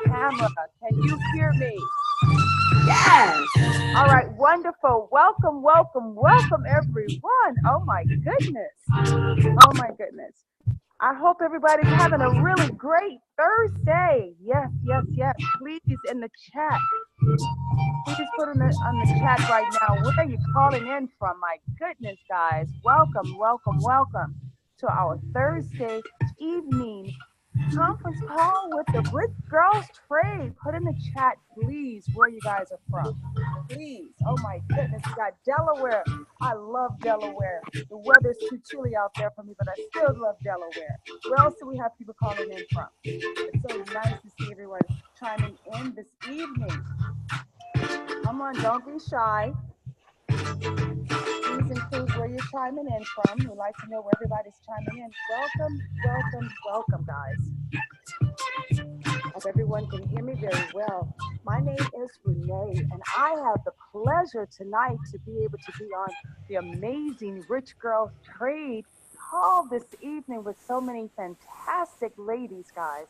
Tamara, can you hear me? Yes. All right, wonderful. Welcome, welcome, welcome, everyone. Oh my goodness. Oh my goodness. I hope everybody's having a really great Thursday. Yes, yes, yes. Please in the chat. Please put on the chat right now. Where are you calling in from? My goodness, guys. Welcome, welcome, welcome to our Thursday evening conference call with the Rich Girls Trade. Put in the chat, please, where you guys are from. Please. Oh my goodness. We got Delaware. I love Delaware. The weather's too chilly out there for me, but I still love Delaware. Where else do we have people calling in from? It's so nice to see everyone chiming in this evening. Come on, don't be shy. Please include where you're chiming in from. We'd like to know where everybody's chiming in. Welcome, welcome, welcome, guys. Hope everyone can hear me very well. My name is Renee, and I have the pleasure tonight to be able to be on the amazing Rich Girls Trade call this evening with so many fantastic ladies, guys.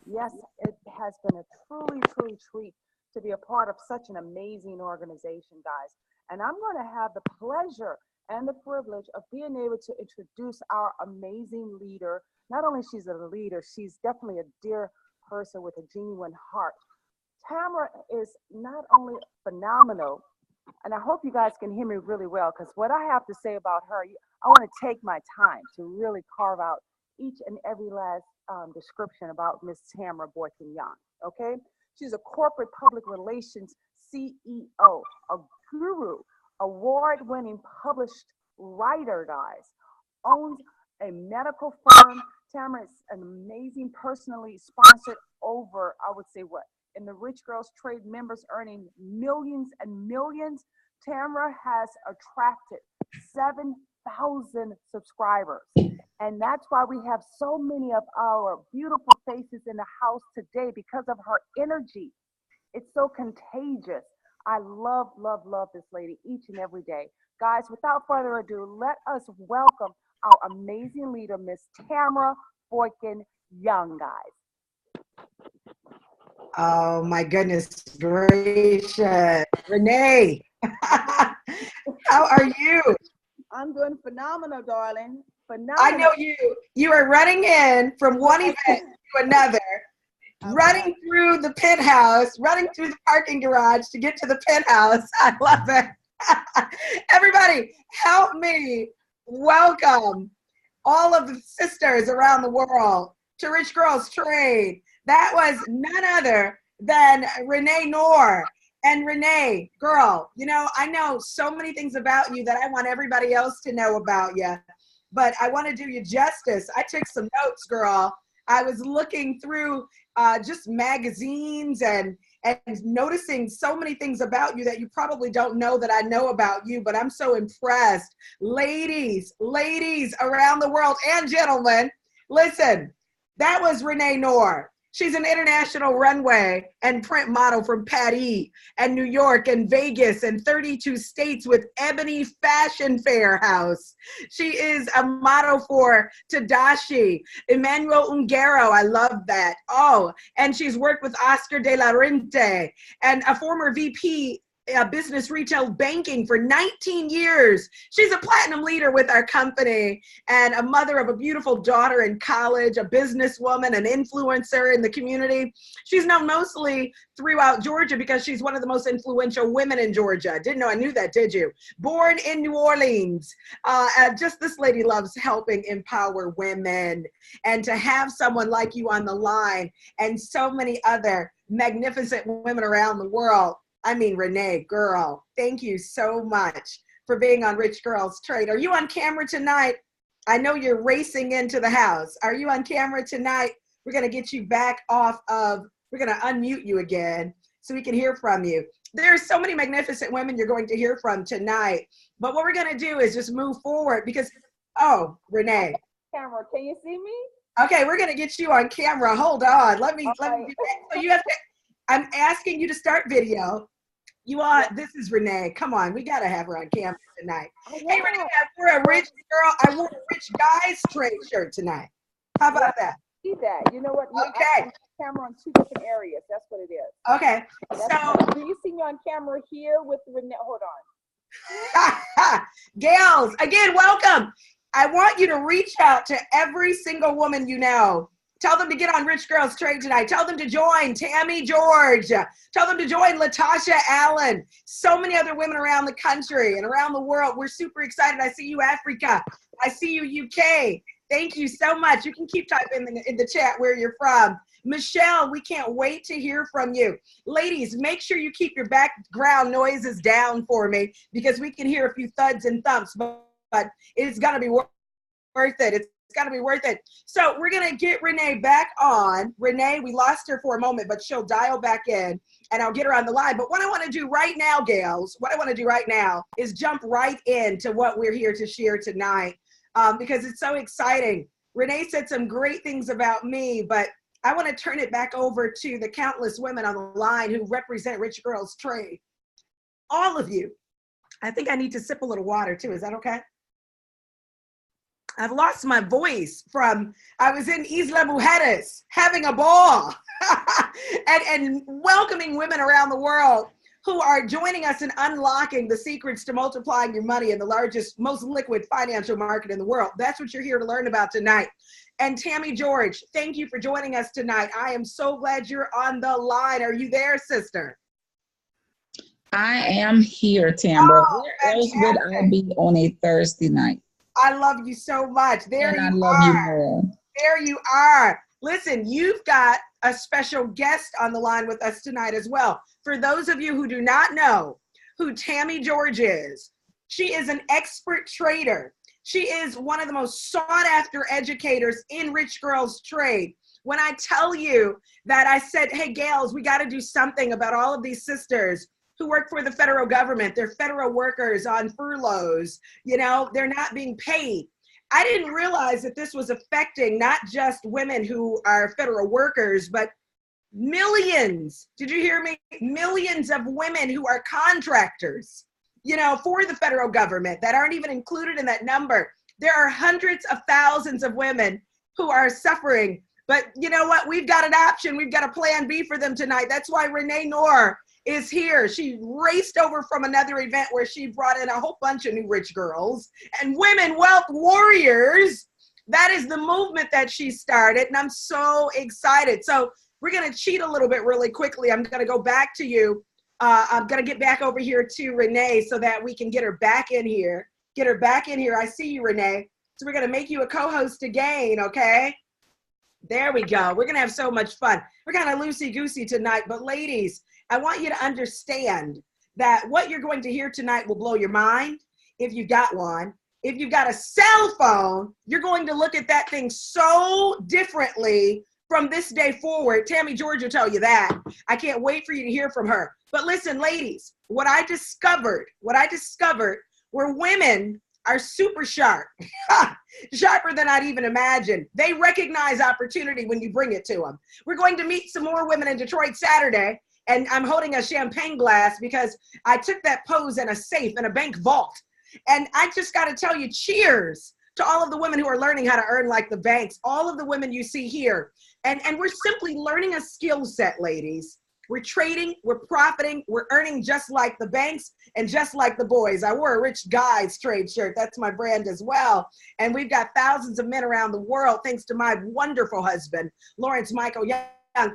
Yes, it has been a truly, truly treat to be a part of such an amazing organization, guys. And I'm going to have the pleasure and the privilege of being able to introduce our amazing leader. Not only she's a leader, she's definitely a dear person with a genuine heart. Tamara is not only phenomenal, and I hope you guys can hear me really well, because what I have to say about her, I want to take my time to really carve out each and every last description about Miss Tamara Boykin Young. Okay, she's a corporate public relations CEO, a guru, award-winning published writer, guys, owns a medical firm. Tamara is an amazing, personally sponsored over, I would say what, in the Rich Girls Trade members earning millions and millions. Tamara has attracted 7,000 subscribers. And that's why we have so many of our beautiful faces in the house today, because of her energy. It's so contagious. I love, love, love this lady each and every day. Guys, without further ado, let us welcome our amazing leader, Miss Tamara Boykin Young, guys. Oh my goodness gracious. Renee, how are you? I'm doing phenomenal, darling. Phenomenal. I know you are running in from one event to another, running through the penthouse, running through the parking garage to get to the penthouse. I love it. Everybody, help me welcome all of the sisters around the world to Rich Girls Trade. That was none other than Renee Noor. And Renee, girl, you know, I know so many things about you that I want everybody else to know about you, but I want to do you justice. I took some notes, girl. I was looking through just magazines and noticing so many things about you that you probably don't know that I know about you, but I'm so impressed. Ladies around the world and gentlemen, listen, that was Renee Noor. She's an international runway and print model from Paris and New York and Vegas and 32 states with Ebony Fashion Fair House. She is a model for Tadashi, Emmanuel Ungaro. I love that. Oh, and she's worked with Oscar de la Renta and a former VP business retail banking for 19 years. She's a platinum leader with our company and a mother of a beautiful daughter in college, a businesswoman, an influencer in the community. She's known mostly throughout Georgia because she's one of the most influential women in Georgia. Didn't know I knew that, did you? Born in New Orleans. Just this lady loves helping empower women. And to have someone like you on the line and so many other magnificent women around the world. I mean, Renee, girl, thank you so much for being on Rich Girls Trade. Are you on camera tonight? I know you're racing into the house. Are you on camera tonight? We're going to get you back off of, we're going to unmute you again so we can hear from you. There's so many magnificent women you're going to hear from tonight. But what we're going to do is just move forward because, oh, Renee. Camera, can you see me? Okay, we're going to get you on camera. Hold on. Let me do that. So you have to, I'm asking you to start video. You are, this is Renee. Come on, we gotta have her on camera tonight. Hey Renee, I wore a rich girl, I wore a Rich Guys Trade shirt tonight. How about that? see that. You know what? Okay. I'm camera on two different areas. That's what it is. Okay. Do you see me on camera here with Renee? Hold on. Gals, again, welcome. I want you to reach out to every single woman you know. Tell them to get on Rich Girls Trade tonight. Tell them to join Tammy George. Tell them to join Latasha Allen. So many other women around the country and around the world. We're super excited. I see you, Africa. I see you, UK. Thank you so much. You can keep typing in the chat where you're from. Michelle, we can't wait to hear from you. Ladies, make sure you keep your background noises down for me because we can hear a few thuds and thumps, but it's going to be worth it. It's got to be worth it. So we're going to get Renee back on. Renee, we lost her for a moment, but she'll dial back in and I'll get her on the line. But what I want to do right now, gals, what I want to do right now is jump right into what we're here to share tonight because it's so exciting. Renee said some great things about me, but I want to turn it back over to the countless women on the line who represent Rich Girls Trade. All of you. I think I need to sip a little water too. Is that okay? I've lost my voice from, I was in Isla Mujeres having a ball and welcoming women around the world who are joining us in unlocking the secrets to multiplying your money in the largest, most liquid financial market in the world. That's what you're here to learn about tonight. And Tammy George, thank you for joining us tonight. I am so glad you're on the line. Are you there, sister? I am here, Tambra. Where else would I be on a Thursday night? I love you so much. There and you I love are. You more. There you are. Listen, you've got a special guest on the line with us tonight as well. For those of you who do not know who Tammy George is, she is an expert trader. She is one of the most sought after educators in Rich Girls Trade. When I tell you that I said, hey, gals, we got to do something about all of these sisters who work for the federal government. They're federal workers on furloughs. You know, they're not being paid. I didn't realize that this was affecting not just women who are federal workers, but millions. Did you hear me? Millions of women who are contractors, you know, for the federal government that aren't even included in that number. There are hundreds of thousands of women who are suffering. But you know what? We've got an option. We've got a plan B for them tonight. That's why Renee Noor is here. She raced over from another event where she brought in a whole bunch of new rich girls and women wealth warriors. That is the movement that she started, and I'm so excited. So we're going to cheat a little bit really quickly. I'm going to go back to you. I'm going to get back over here to Renee so that we can get her back in here. Get her back in here. I see you, Renee. So we're going to make you a co-host again, okay? There we go. We're going to have so much fun. We're kind of loosey-goosey tonight, but ladies, I want you to understand that what you're going to hear tonight will blow your mind if you've got one. If you've got a cell phone, you're going to look at that thing so differently from this day forward. Tammy George will tell you that. I can't wait for you to hear from her. But listen, ladies, what I discovered were women are super sharp, sharper than I'd even imagined. They recognize opportunity when you bring it to them. We're going to meet some more women in Detroit Saturday. And I'm holding a champagne glass because I took that pose in a safe in a bank vault. And I just got to tell you, cheers to all of the women who are learning how to earn like the banks, all of the women you see here. And we're simply learning a skill set, ladies. We're trading, we're profiting, we're earning just like the banks and just like the boys. I wore a Rich Guys Trade shirt. That's my brand as well. And we've got thousands of men around the world, thanks to my wonderful husband, Lawrence Michael Young.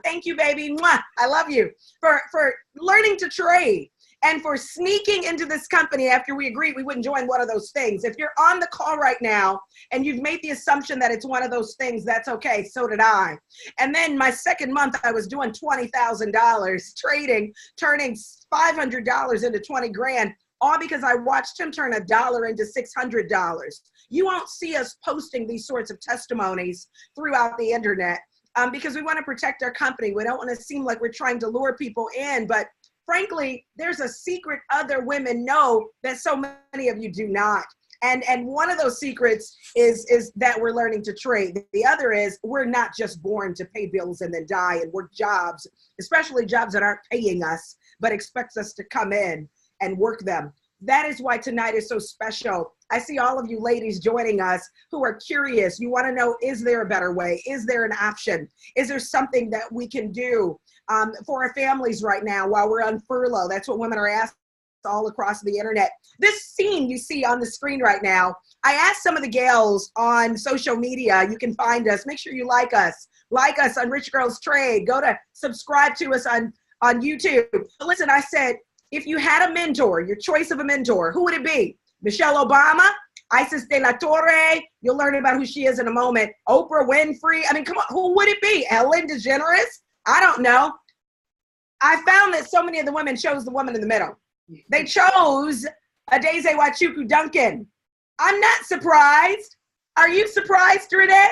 Thank you, baby. Mwah. I love you for learning to trade and for sneaking into this company after we agreed we wouldn't join one of those things. If you're on the call right now and you've made the assumption that it's one of those things, that's okay. So did I. And then my second month, I was doing $20,000 trading, turning $500 into 20 grand, all because I watched him turn $1 into $600. You won't see us posting these sorts of testimonies throughout the internet. Because we want to protect our company. We don't want to seem like we're trying to lure people in, but frankly, there's a secret other women know that so many of you do not. And one of those secrets is that we're learning to trade. The other is we're not just born to pay bills and then die and work jobs, especially jobs that aren't paying us, but expects us to come in and work them. That is why tonight is so special. I see all of you ladies joining us who are curious. You want to know, is there a better way? Is there an option? Is there something that we can do for our families right now while we're on furlough? That's what women are asking all across the internet. This scene you see on the screen right now, I asked some of the gals on social media. You can find us. Make sure you like us. Like us on Rich Girls Trade. Go to subscribe to us on YouTube. But listen, I said, if you had a mentor, your choice of a mentor, who would it be? Michelle Obama, Isis De La Torre. You'll learn about who she is in a moment. Oprah Winfrey. I mean, come on, who would it be? Ellen DeGeneres? I don't know. I found that so many of the women chose the woman in the middle. They chose Adeze Nwachukwu Duncan. I'm not surprised. Are you surprised, Renee?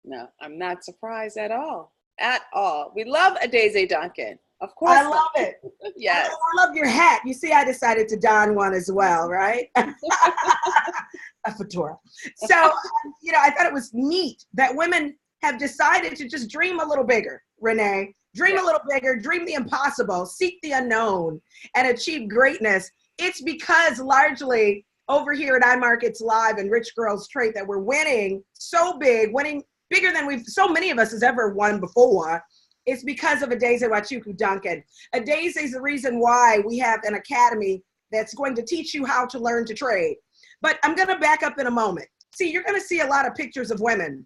No, I'm not surprised at all. At all. We love Adeze Duncan. Of course. I love it. Yes. I love your hat. You see, I decided to don one as well, right? A fedora. So, I thought it was neat that women have decided to just dream a little bigger, Renee. Dream a little bigger, dream the impossible, seek the unknown, and achieve greatness. It's because largely over here at iMarkets Live and Rich Girls Trade that we're winning so big, winning bigger than so many of us has ever won before. It's because of Adeze Nwachukwu Duncan. Adeze is the reason why we have an academy that's going to teach you how to learn to trade. But I'm going to back up in a moment. See, you're going to see a lot of pictures of women.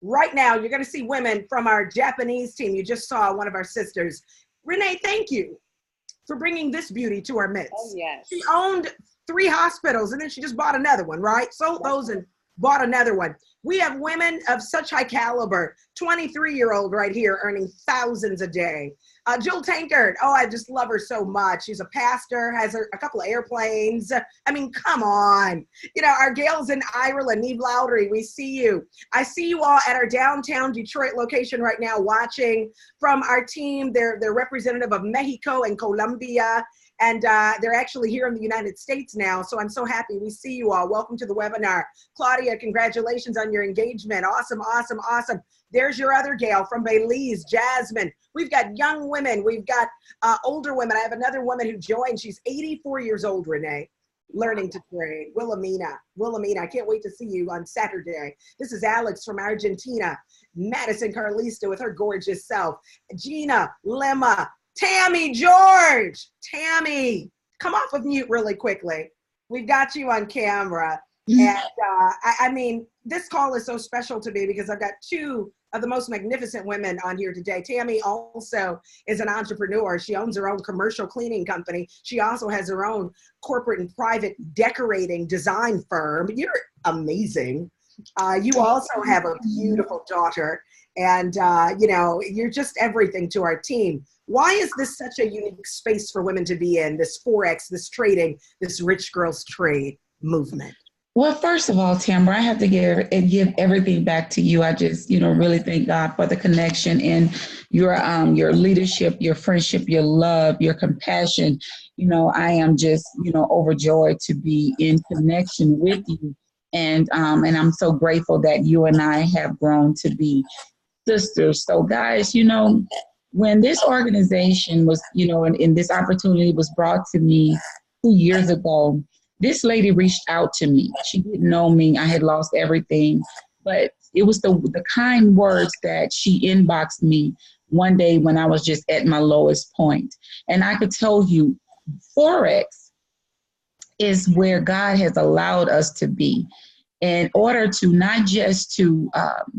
Right now, you're going to see women from our Japanese team. You just saw one of our sisters. Renee, thank you for bringing this beauty to our midst. Oh, yes. She owned 3 hospitals, and then she just bought another one, right? Sold those and bought another one. We have women of such high caliber, 23-year-old right here earning thousands a day. Jill Tankard, oh, I just love her so much. She's a pastor, has a couple of airplanes. I mean, come on. Our gals in Ireland, Neve Lowry, we see you. I see you all at our downtown Detroit location right now watching from our team. They're representative of Mexico and Colombia. And they're actually here in the United States now. So I'm so happy we see you all. Welcome to the webinar. Claudia, congratulations on your engagement. Awesome, awesome, awesome. There's your other gal from Belize, Jasmine. We've got young women. We've got older women. I have another woman who joined. She's 84 years old, Renee, learning to trade. Wilhelmina, I can't wait to see you on Saturday. This is Alex from Argentina. Madison Carlista with her gorgeous self. Gina, Lemma, Tammy George. Tammy, come off of mute really quickly. We've got you on camera. And I mean, this call is so special to me because I've got 2 of the most magnificent women on here today. Tammy also is an entrepreneur. She owns her own commercial cleaning company. She also has her own corporate and private decorating design firm. You're amazing. You also have a beautiful daughter. And, you're just everything to our team. Why is this such a unique space for women to be in, this forex, this trading, this Rich Girls Trade movement? Well, first of all, Tamara, I have to give everything back to you. I just, really thank God for the connection and your leadership, your friendship, your love, your compassion. I am just, overjoyed to be in connection with you. And I'm so grateful that you and I have grown to be sisters. So guys, when this organization was, and this opportunity was brought to me 2 years ago, this lady reached out to me. She didn't know me. I had lost everything, but it was the kind words that she inboxed me one day when I was just at my lowest point. And I could tell you, Forex is where God has allowed us to be in order to not just to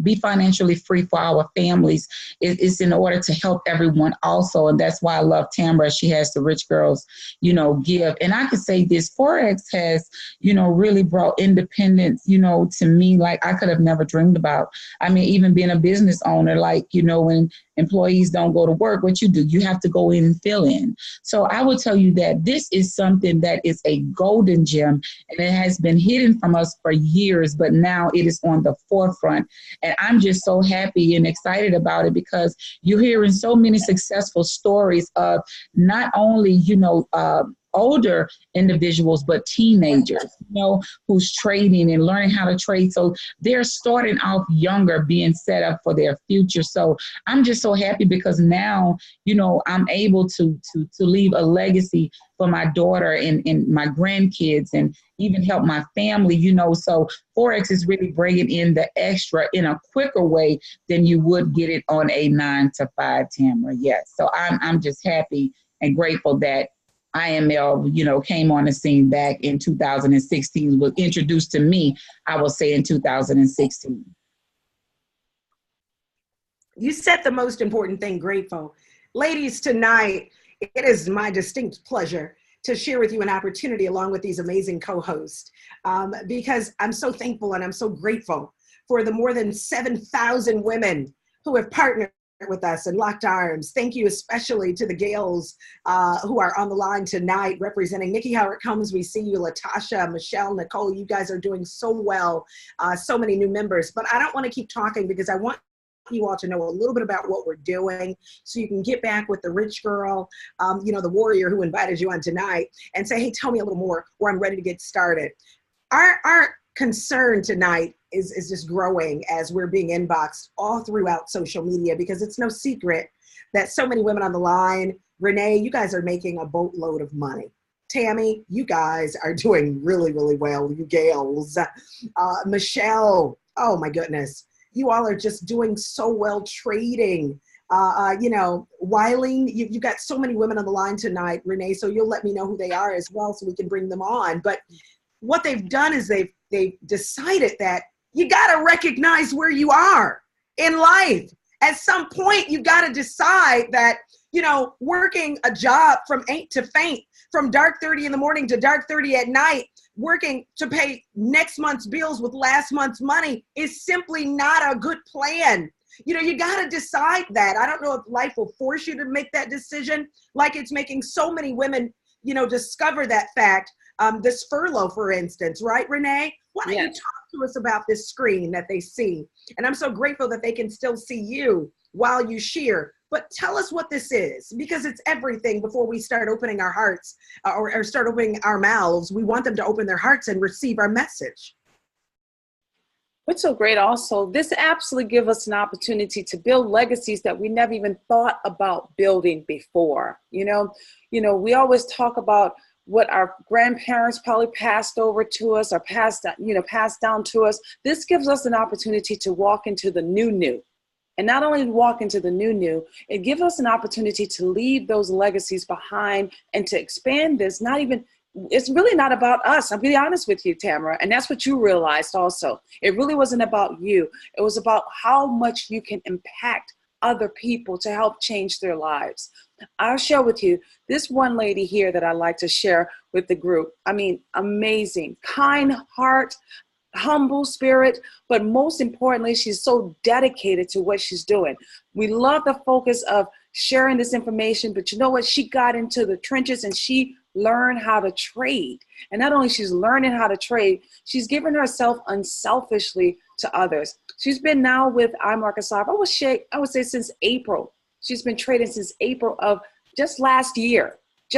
be financially free for our families, it's in order to help everyone also. And that's why I love Tamara. She has the Rich Girls, give. And I could say this, Forex has, really brought independence, to me, like I could have never dreamed about. I mean, even being a business owner, like, when employees don't go to work, what you do, you have to go in and fill in. So I will tell you that this is something that is a golden gem, and it has been hidden from us for years, but now it is on the forefront. And I'm just so happy and excited about it because you're hearing so many successful stories of not only, older individuals, but teenagers, who's trading and learning how to trade. So they're starting off younger, being set up for their future. So I'm just so happy because now, I'm able to leave a legacy for my daughter and my grandkids and even help my family, so Forex is really bringing in the extra in a quicker way than you would get it on a 9-to-5, Tamara. Yes. So I'm just happy and grateful that IML, came on the scene back in 2016, was introduced to me, I will say in 2016. You said the most important thing, grateful. Ladies, tonight, it is my distinct pleasure to share with you an opportunity along with these amazing co-hosts, because I'm so thankful and I'm so grateful for the more than 7,000 women who have partnered with us and locked arms. Thank you especially to the Gales who are on the line tonight representing Nikki Howard Combs. We see you, Latasha, Michelle, Nicole. You guys are doing so well. So many new members. But I don't want to keep talking because I want you all to know a little bit about what we're doing so you can get back with the rich girl, the warrior who invited you on tonight and say, hey, tell me a little more, or I'm ready to get started. Our concern tonight is just growing as we're being inboxed all throughout social media, because it's no secret that so many women on the line. Renee, you guys are making a boatload of money. Tammy, you guys are doing really, really well. You gals. Michelle, oh my goodness. You all are just doing so well trading. Wiling, you've got so many women on the line tonight, Renee, so you'll let me know who they are as well so we can bring them on. But what they've done is they've decided that you got to recognize where you are in life. At some point, you got to decide that, working a job from 8 to faint, from dark 30 in the morning to dark 30 at night, working to pay next month's bills with last month's money is simply not a good plan. You got to decide that. I don't know if life will force you to make that decision, like it's making so many women, discover that fact. This furlough, for instance, right, Renee? Why don't you talk to us about this screen that they see? And I'm so grateful that they can still see you while you share. But tell us what this is, because it's everything before we start opening our hearts or start opening our mouths. We want them to open their hearts and receive our message. What's so great also, this absolutely gives us an opportunity to build legacies that we never even thought about building before. We always talk about what our grandparents probably passed over to us or passed down to us. This gives us an opportunity to walk into the new. And not only walk into the new, it gives us an opportunity to leave those legacies behind and to expand this. It's really not about us. I'll be honest with you, Tamara. And that's what you realized also. It really wasn't about you. It was about how much you can impact other people to help change their lives. I'll share with you this one lady here that I like to share with the group. I mean, amazing, kind heart, humble spirit, but most importantly, she's so dedicated to what she's doing. We love the focus of sharing this information, but you know what? She got into the trenches and she learned how to trade. And not only she's learning how to trade, she's giving herself unselfishly to others. She's been now with iMarketSoft, I would say since April. She's been trading since April of just last year. She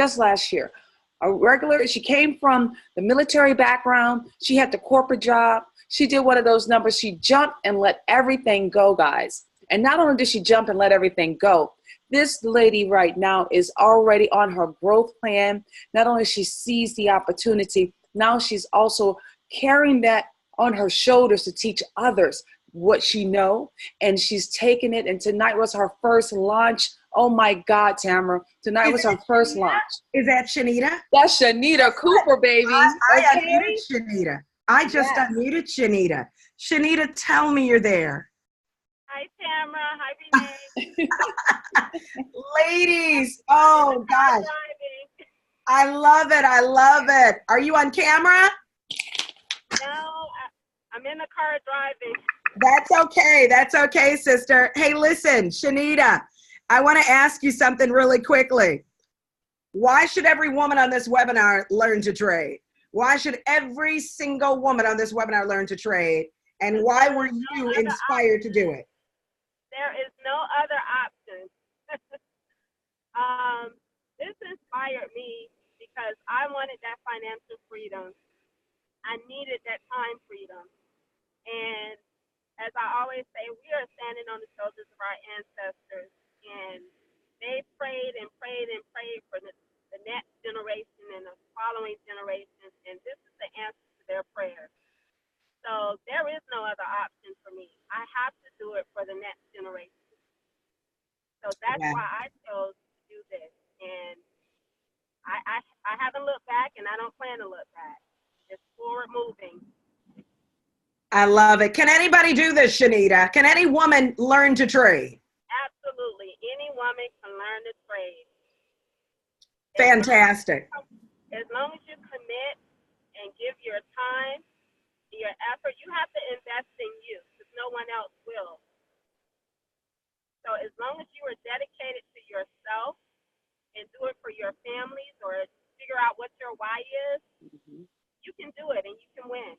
came from the military background. She had the corporate job. She did one of those numbers. She jumped and let everything go, guys. And not only did she jump and let everything go, this lady right now is already on her growth plan. Not only she sees the opportunity, now she's also carrying that on her shoulders to teach others what she know, and she's taken it. And tonight was her first launch. Oh my God, Tamara! Tonight was her first launch. Is that Shanita? That's Shanita Cooper, baby. I unmuted Shanita. I just unmuted Shanita. Shanita, tell me you're there. Hi, Tamara. Hi, Renee. Ladies, oh gosh. I love it. I love it. Are you on camera? No, I'm in the car driving. That's okay. That's okay, sister. Hey, listen, Shanita, I want to ask you something really quickly. Why should every woman on this webinar learn to trade? Why should every single woman on this webinar learn to trade? And why were you inspired to do it? There is no other option. This inspired me because wanted that financial freedom. I needed that time freedom. And as I always say, we are standing on the shoulders of our ancestors. And they prayed and prayed and prayed for the next generation and the following generations. And this is the answer to their prayers. So there is no other option for me. I have to do it for the next generation. So that's why I chose to do this. And I haven't looked back, and I don't plan to look back. It's forward moving. I love it. Can anybody do this, Shanita? Can any woman learn to trade? Absolutely. Any woman can learn to trade. Fantastic. As long as you commit and give your time, your effort, you have to invest in you because no one else will. So as long as you are dedicated to yourself and do it for your families or figure out what your why is, you can do it and you can win.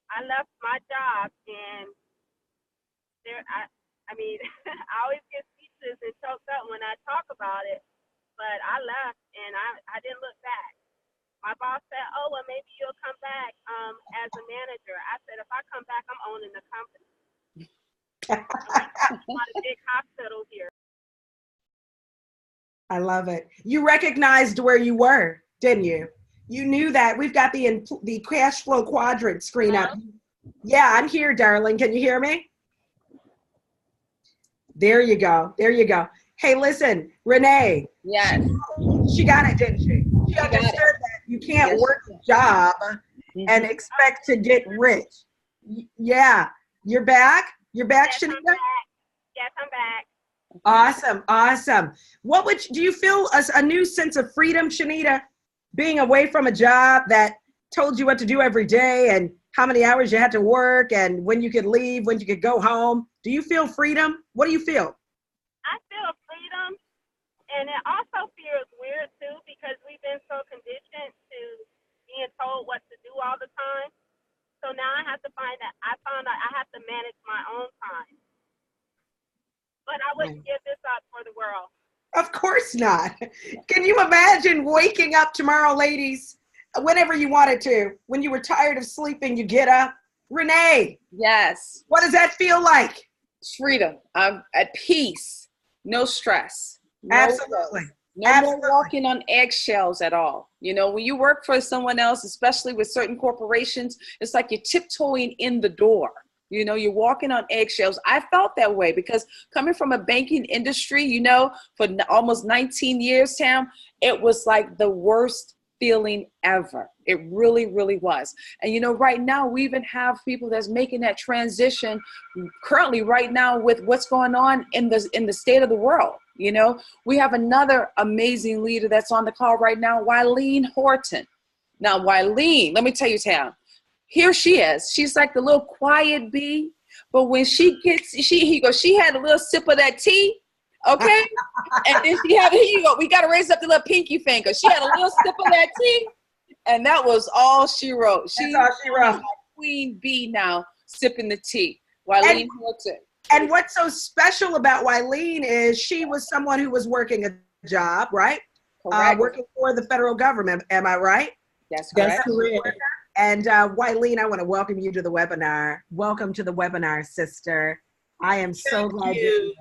I left my job and I mean, I always get speechless and choked up when I talk about it, but I left and I didn't look back. My boss said, oh, well, maybe you'll come back as a manager. I said, if I come back, I'm owning the company. I'm at a big hospital here. I love it. You recognized where you were, didn't you? You knew that. We've got the cash flow quadrant screen up. Yeah, I'm here, darling. Can you hear me? There you go. There you go. Hey, listen, Renee. Yes. She got it, didn't she? She understood that you can't work a job and expect to get rich. Yeah. You're back? You're back, Yes, Shanita? I'm back. Yes, I'm back. Awesome. Awesome. Do you feel a new sense of freedom, Shanita, being away from a job that told you what to do every day and how many hours you had to work and when you could leave, when you could go home? Do you feel freedom? What do you feel? I feel freedom, and it also feels weird, too, because we've been so conditioned to being told what to do all the time. So now I have to I found out I have to manage my own time. But I wouldn't give this up for the world. Of course not. Can you imagine waking up tomorrow, ladies, whenever you wanted to? When you were tired of sleeping, you get up. Renee. Yes. What does that feel like? Freedom. I'm at peace. No stress. No Absolutely. Stress. No more walking on eggshells at all. You know, when you work for someone else, especially with certain corporations, it's like you're tiptoeing in the door. You know, you're walking on eggshells. I felt that way because coming from a banking industry, you know, for almost 19 years, Tam, it was like the worst feeling ever. It really, really was. And, you know, right now we even have people that's making that transition currently right now with what's going on in the state of the world. You know, we have another amazing leader that's on the call right now, Wileen Horton. Now, Wileen, let me tell you, Tam, here she is. She's like the little quiet bee, but when she had a little sip of that tea, okay? And then here you go. We got to raise up the little pinky finger. She had a little sip of that tea, and that was all she wrote. That's all she wrote. Queen bee now, sipping the tea. Wileen Horton. And what's so special about Wileen is she was someone who was working a job, right? Correct. Working for the federal government. Am I right? That's correct. And Wileen, I want to welcome you to the webinar. Welcome to the webinar, sister. I am so glad you're here.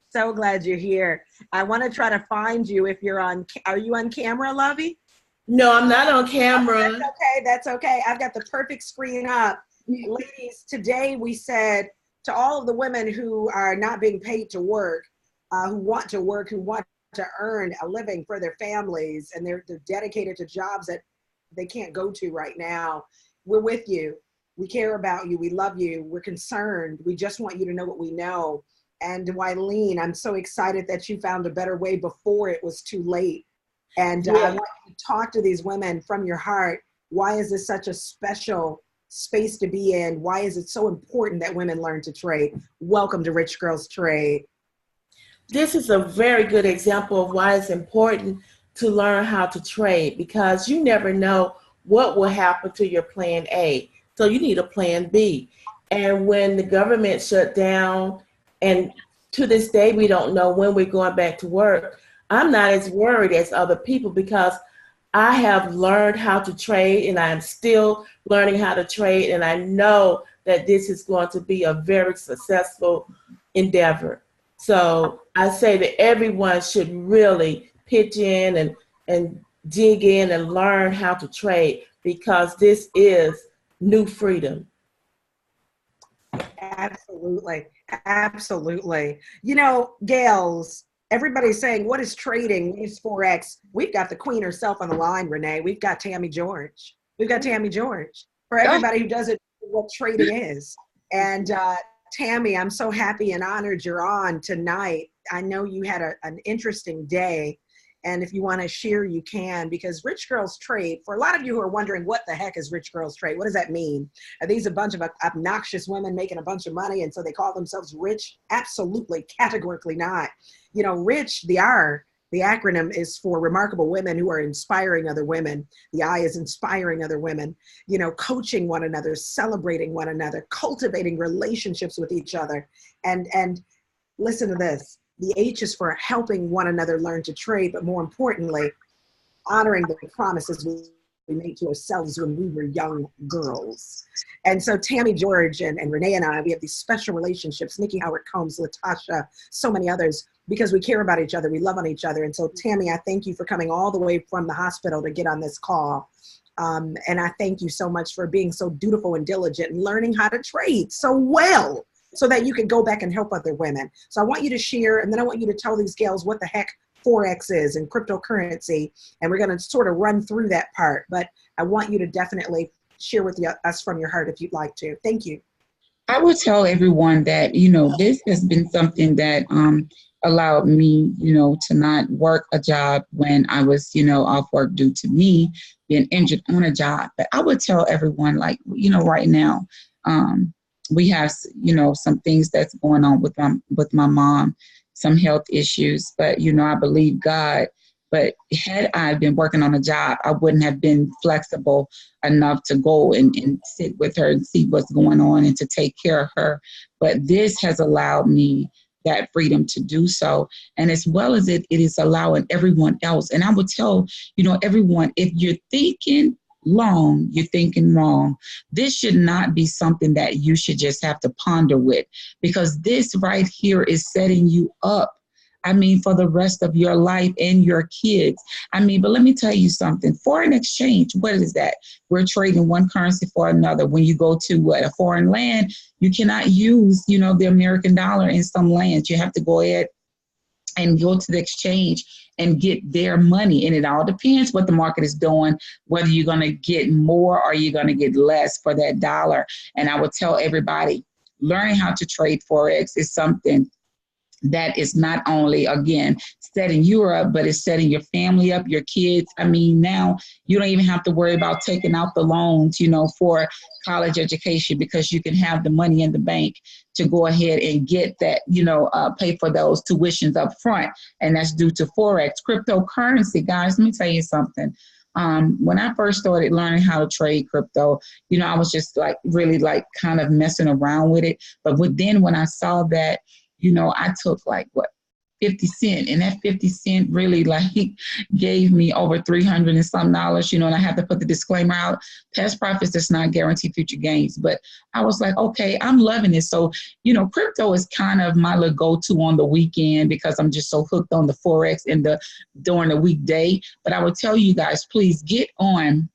So glad you're here. I want to try to find you if you're on. Are you on camera, Lovey? No, I'm not on camera. Oh, that's okay. That's okay. I've got the perfect screen up. Ladies, today we said to all of the women who are not being paid to work, who want to work, who want to earn a living for their families, and they're dedicated to jobs that they can't go to right now. We're with you. We care about you. We love you. We're concerned. We just want you to know what we know. And Wileen, I'm so excited that you found a better way before it was too late. And I want you to talk to these women from your heart. Why is this such a special space to be in? Why is it so important that women learn to trade? Welcome to Rich Girls Trade. This is a very good example of why it's important to learn how to trade, because you never know what will happen to your plan A. So you need a plan B. And when the government shut down, and to this day, we don't know when we're going back to work, I'm not as worried as other people because I have learned how to trade, and I'm still learning how to trade, and I know that this is going to be a very successful endeavor. So I say that everyone should really pitch in and dig in and learn how to trade, because this is new freedom. Absolutely. Absolutely. You know, gals, everybody's saying, what is trading? What is forex? We've got the queen herself on the line, Renee. We've got Tammy George. We've got Tammy George. For everybody who doesn't know what trading is. And Tammy, I'm so happy and honored you're on tonight. I know you had an interesting day. And if you want to share, you can, because Rich Girls Trade, for a lot of you who are wondering, what the heck is Rich Girls Trade? What does that mean? Are these a bunch of obnoxious women making a bunch of money and so they call themselves rich? Absolutely, categorically not. You know, rich, the R, the acronym is for remarkable women who are inspiring other women. The I is inspiring other women, you know, coaching one another, celebrating one another, cultivating relationships with each other. And listen to this. The H is for helping one another learn to trade, but more importantly, honoring the promises we made to ourselves when we were young girls. And so Tammy George and Renee and I, we have these special relationships, Nikki Howard Combs, Latasha, so many others, because we care about each other, we love on each other. And so Tammy, I thank you for coming all the way from the hospital to get on this call. And I thank you so much for being so dutiful and diligent and learning how to trade so well, so that you can go back and help other women. So I want you to share, and then I want you to tell these gals what the heck forex is and cryptocurrency, and we're going to sort of run through that part. But I want you to definitely share with us from your heart if you'd like to. Thank you. I would tell everyone that, you know, this has been something that allowed me, you know, to not work a job when I was, you know, off work due to me being injured on a job. But I would tell everyone, like, you know, right now, we have, you know, some things that's going on with my mom, some health issues, but, you know, I believe God. But had I been working on a job, I wouldn't have been flexible enough to go and sit with her and see what's going on and to take care of her. But this has allowed me that freedom to do so. And as well as it is allowing everyone else. And I would tell, you know, everyone, if you're thinking long, you're thinking wrong. This should not be something that you should just have to ponder with, because this right here is setting you up, I mean, for the rest of your life and your kids. I mean, but let me tell you something. Foreign exchange, what is that? We're trading one currency for another. When you go to a foreign land, you cannot use, you know, the American dollar in some lands. You have to go ahead and go to the exchange and get their money. And it all depends what the market is doing, whether you're going to get more or you're going to get less for that dollar. And I would tell everybody, learning how to trade Forex is something that is not only, again, setting you up, but it's setting your family up, your kids. I mean, now you don't even have to worry about taking out the loans, you know, for college education, because you can have the money in the bank to go ahead and get that, you know, pay for those tuitions up front. And that's due to Forex. Cryptocurrency, guys, let me tell you something. When I first started learning how to trade crypto, you know, I was just like really like kind of messing around with it. But then when I saw that, you know, I took like what, 50 cents, and that 50 cent really like gave me over $300 and some dollars, you know, and I have to put the disclaimer out. Past profits does not guarantee future gains. But I was like, okay, I'm loving it. So, you know, crypto is kind of my little go-to on the weekend, because I'm just so hooked on the Forex and during the weekday. But I would tell you guys, please get on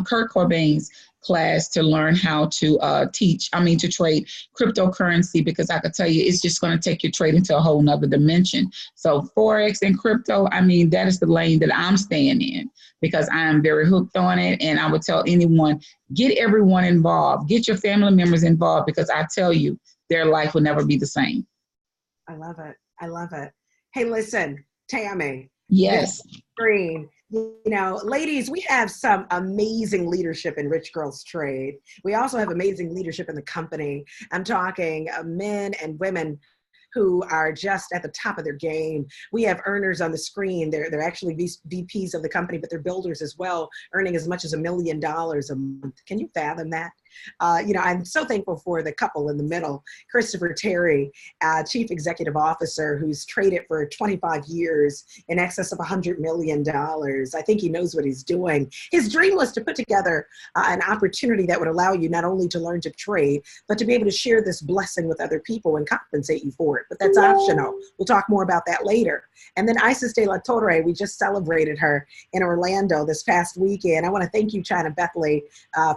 Kurt Cobain's class to learn how to to trade cryptocurrency, because I could tell you it's just going to take your trading to a whole nother dimension. So Forex and crypto, I mean, that is the lane that I'm staying in, because I am very hooked on it. And I would tell anyone, get everyone involved, get your family members involved, because I tell you, their life will never be the same. I love it. I love it. Hey, listen, Tammy. Yes. Green. You know, ladies, we have some amazing leadership in Rich Girls Trade. We also have amazing leadership in the company. I'm talking men and women who are just at the top of their game. We have earners on the screen. They're actually VPs of the company, but they're builders as well, earning as much as $1 million a month. Can you fathom that? I'm so thankful for the couple in the middle, Christopher Terry, Chief Executive Officer, who's traded for 25 years in excess of $100 million. I think he knows what he's doing. His dream was to put together an opportunity that would allow you not only to learn to trade, but to be able to share this blessing with other people and compensate you for it. But that's optional. We'll talk more about that later. And then Isis de la Torre, we just celebrated her in Orlando this past weekend. I want to thank you, China Bethley,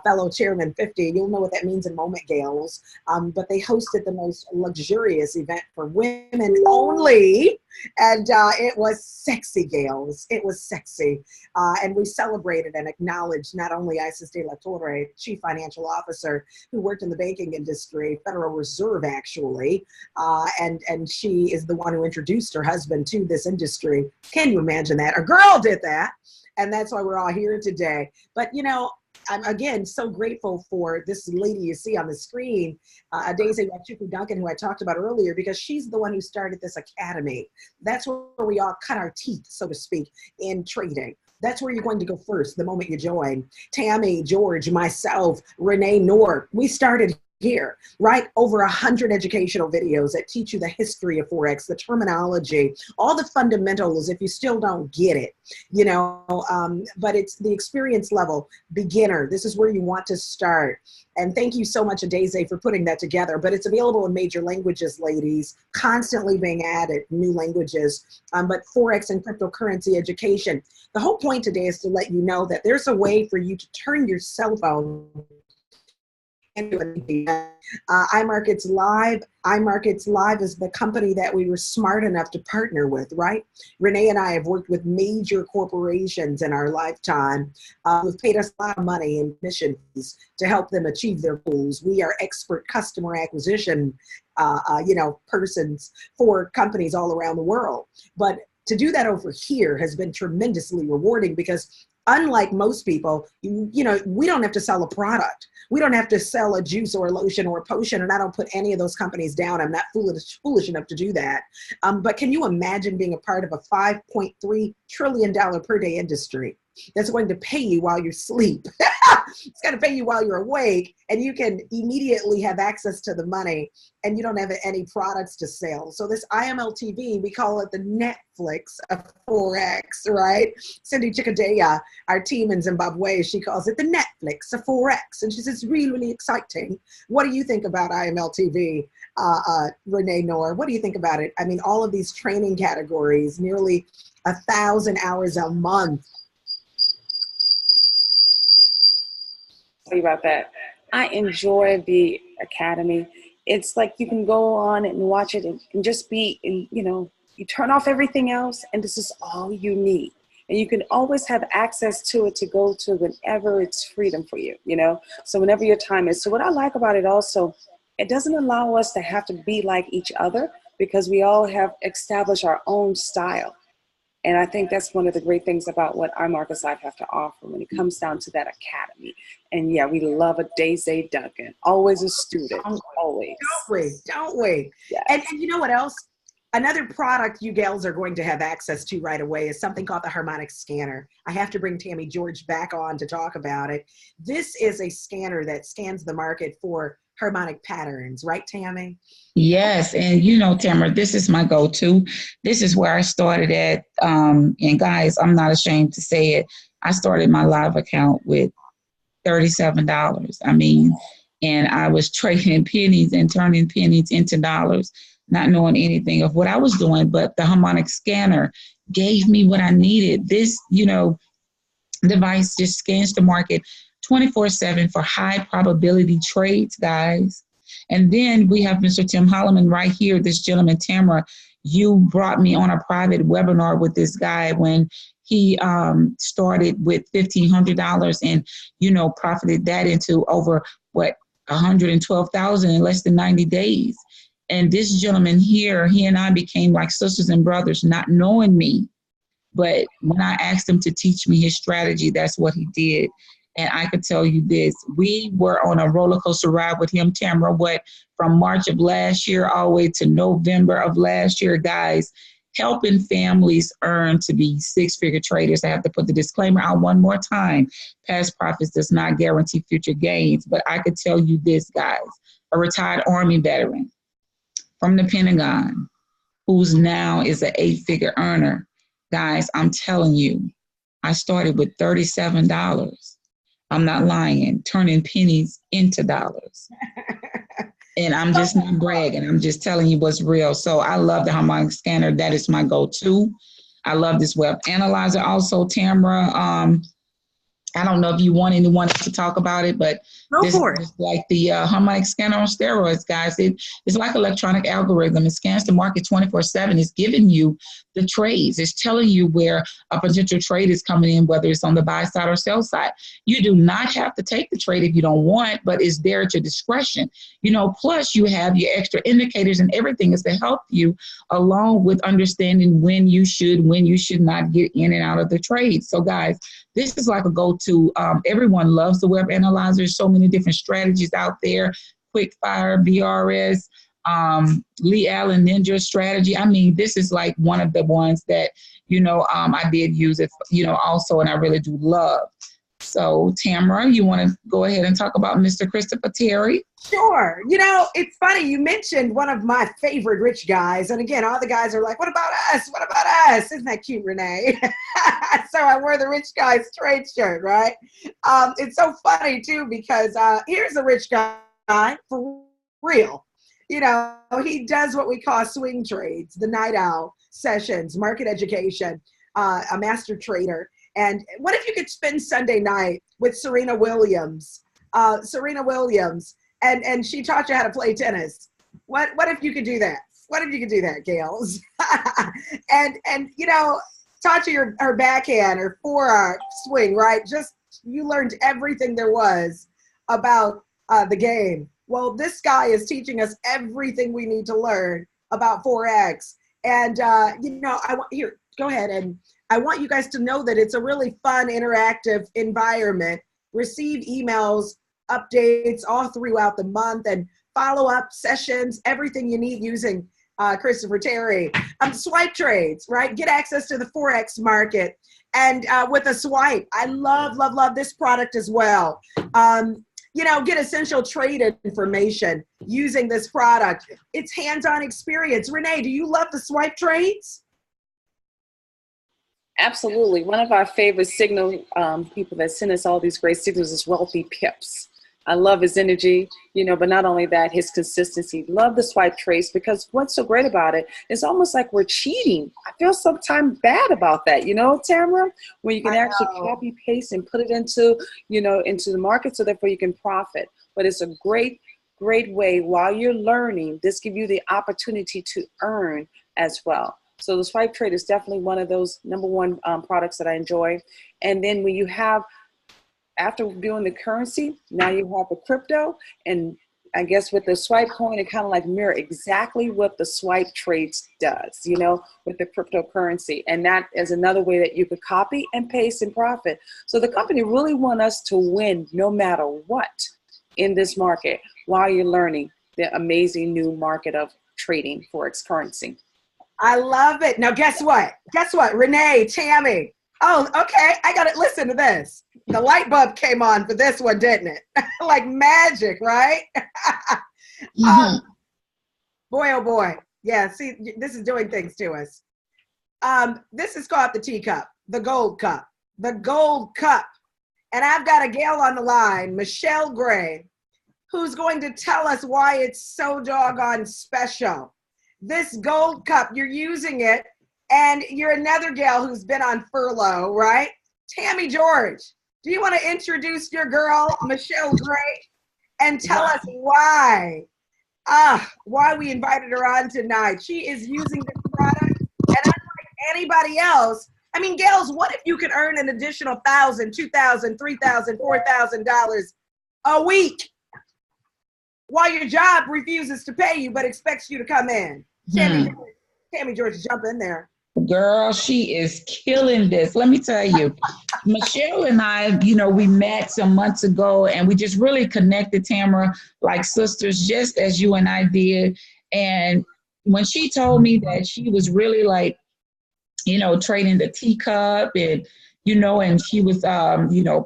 fellow Chairman 50. You'll know what that means in moment, gals. But they hosted the most luxurious event for women only. And it was sexy, gals. It was sexy. And we celebrated and acknowledged not only Isis de la Torre, Chief Financial Officer, who worked in the banking industry, Federal Reserve actually, and she is the one who introduced her husband to this industry. Can you imagine that? A girl did that. And that's why we're all here today. But, I'm, again, so grateful for this lady you see on the screen, Daisy Wachuku Duncan, who I talked about earlier, because she's the one who started this academy. That's where we all cut our teeth, so to speak, in trading. That's where you're going to go first the moment you join. Tammy, George, myself, Renee Noor, we started here, right? Over 100 educational videos that teach you the history of Forex, the terminology, all the fundamentals if you still don't get it, but it's the experience level, beginner. This is where you want to start. And thank you so much, Adeze, for putting that together. But it's available in major languages, ladies, constantly being added, new languages, but Forex and cryptocurrency education. The whole point today is to let you know that there's a way for you to turn your cell phone iMarkets Live. iMarkets Live is the company that we were smart enough to partner with, right? Renee and I have worked with major corporations in our lifetime who've paid us a lot of money in commission fees to help them achieve their goals. We are expert customer acquisition, persons for companies all around the world. But to do that over here has been tremendously rewarding because unlike most people, we don't have to sell a product. We don't have to sell a juice or a lotion or a potion, and I don't put any of those companies down. I'm not foolish enough to do that. But can you imagine being a part of a $5.3 trillion per day industry that's going to pay you while you sleep? It's going to pay you while you're awake, and you can immediately have access to the money, and you don't have any products to sell. So this IMLTV, we call it the Netflix of Forex, right? Cindy Chikadea, our team in Zimbabwe, she calls it the Netflix of Forex, and she says it's really, really exciting. What do you think about IMLTV, Renee Noor? What do you think about it? I mean, all of these training categories, nearly 1,000 hours a month. About that. I enjoy the academy. It's like you can go on and watch it and just be, you turn off everything else and this is all you need. And you can always have access to it to go to whenever it's freedom for you, so whenever your time is. So what I like about it also, it doesn't allow us to have to be like each other because we all have established our own style. And I think that's one of the great things about what iMarkets Live have to offer when it comes down to that academy. And yeah, we love a Daisy Duncan, always a student, always. Don't we? Yes. And you know what else? Another product you gals are going to have access to right away is something called the harmonic scanner. I have to bring Tammy George back on to talk about it. This is a scanner that scans the market for harmonic patterns, right, Tammy? Yes, and Tamara, this is my go-to. This is where I started at. And guys, I'm not ashamed to say it. I started my live account with $37. And I was trading pennies and turning pennies into dollars, not knowing anything of what I was doing. But the harmonic scanner gave me what I needed. This, device just scans the market 24/7 for high probability trades, guys. And then we have Mr. Tim Holloman right here, this gentleman, Tamara. You brought me on a private webinar with this guy when he started with $1,500 and, profited that into over, 112,000 in less than 90 days. And this gentleman here, he and I became like sisters and brothers, not knowing me. But when I asked him to teach me his strategy, that's what he did. And I could tell you this, we were on a roller coaster ride with him, Tamara, from March of last year all the way to November of last year, guys. helping families earn to be six-figure traders. I have to put the disclaimer out one more time. Past profits does not guarantee future gains, but I could tell you this, guys. A retired Army veteran from the Pentagon, who's now is an eight-figure earner. Guys, I'm telling you, I started with $37. I'm not lying, turning pennies into dollars. And I'm just not bragging. I'm just telling you what's real. So I love the harmonic scanner. That is my go-to. I love this web analyzer also, Tamara. I don't know if you want anyone to talk about it, but this is like the harmonic scanner on steroids, guys. It's like electronic algorithm. It scans the market 24/7. It's giving you the trades. It's telling you where a potential trade is coming in, whether it's on the buy side or sell side. You do not have to take the trade if you don't want, but it's there at your discretion. You know, plus you have your extra indicators and everything is to help you along with understanding when you should not get in and out of the trade. So guys, this is like a go-to. Everyone loves the web analyzer. So many different strategies out there. Quickfire, BRS, Lee Allen Ninja strategy. I mean, this is like one of the ones that, I did use it, also, and I really do love. So Tamara, you want to go ahead and talk about Mr. Christopher Terry? Sure. It's funny. You mentioned one of my favorite rich guys. And again, all the guys are like, what about us? What about us? Isn't that cute, Renee? So I wear the RichGirlsTrade shirt, right? It's so funny, too, because here's a rich guy for real. He does what we call swing trades, the night owl sessions, market education, a master trader. And what if you could spend Sunday night with Serena Williams? And she taught you how to play tennis. What if you could do that? What if you could do that, Gales? and taught you her backhand or forearm swing, right? Just you learned everything there was about the game. Well, this guy is teaching us everything we need to learn about forex. And go ahead, and I want you guys to know that it's a really fun, interactive environment. Receive emails, updates all throughout the month, and follow-up sessions, everything you need using Christopher Terry. Swipe trades, right? Get access to the forex market. And with a swipe, I love this product as well. Get essential trade information using this product. It's hands-on experience. Renee, do you love the swipe trades? Absolutely. One of our favorite signal people that send us all these great signals is Wealthy Pips. I love his energy, but not only that, his consistency. Love the swipe trades because what's so great about it, it's almost like we're cheating. I feel sometimes bad about that, Tamara, when you can actually copy, paste, and put it into the market so therefore you can profit. But it's a great way while you're learning. This gives you the opportunity to earn as well. So the swipe trade is definitely one of those number one products that I enjoy. And then when you have, after doing the currency, now you have the crypto. And I guess with the swipe coin, it kind of like mirror exactly what the swipe trades does, with the cryptocurrency. And that is another way that you could copy and paste and profit. So the company really want us to win no matter what in this market while you're learning the amazing new market of trading forex currency. I love it. Now, guess what? Renee, Tammy. Oh, okay. I got to listen to this. The light bulb came on for this one, didn't it? Like magic, right? Boy, oh boy. Yeah, see, this is doing things to us. This is called the teacup, the gold cup. The gold cup. And I've got a gal on the line, Michelle Gray, who's going to tell us why it's so doggone special. This gold cup, you're using it, and you're another gal who's been on furlough, right? Tammy George, do you want to introduce your girl, Michelle Gray, and tell us why we invited her on tonight? She is using this product, and unlike anybody else, I mean, gals, what if you could earn an additional $1,000, $2,000, $3,000, $4,000 a week while your job refuses to pay you but expects you to come in? Tammy George, jump in there. Girl, she is killing this. Let me tell you, Michelle and I, we met some months ago and we just really connected, Tamara, like sisters, just as you and I did. And, when she told me that she was really like, trading the teacup and, and she was,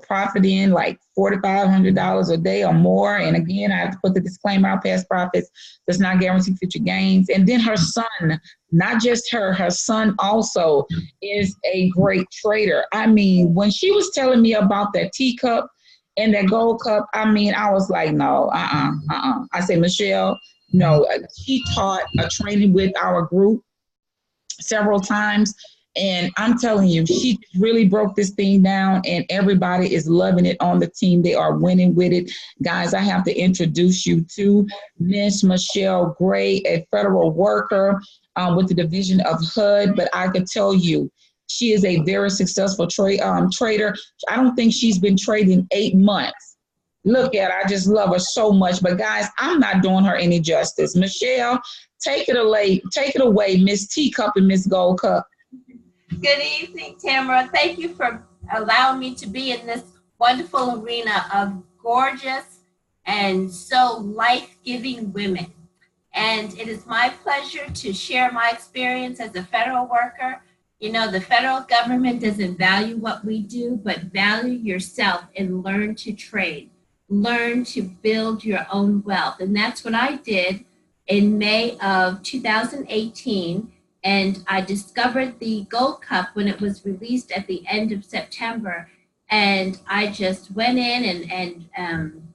profiting like $4,500 a day or more. And again, I have to put the disclaimer out, past profits does not guarantee future gains. And then her son, not just her son also is a great trader. I mean, when she was telling me about that teacup and that gold cup, I mean, I was like, no, I said, Michelle, no, she taught a training with our group several times. And I'm telling you, she really broke this thing down and everybody is loving it on the team. They are winning with it. Guys, I have to introduce you to Miss Michelle Gray, a federal worker with the Division of HUD. But I can tell you, she is a very successful trader. I don't think she's been trading 8 months. Look at her. I just love her so much. But guys, I'm not doing her any justice. Michelle, take it away, Miss Teacup and Miss Gold Cup. Good evening, Tamara. Thank you for allowing me to be in this wonderful arena of gorgeous and so life-giving women. And it is my pleasure to share my experience as a federal worker. The federal government doesn't value what we do, but value yourself and learn to trade. Learn to build your own wealth. And that's what I did in May of 2018. And I discovered the Gold Cup when it was released at the end of September. And I just went in and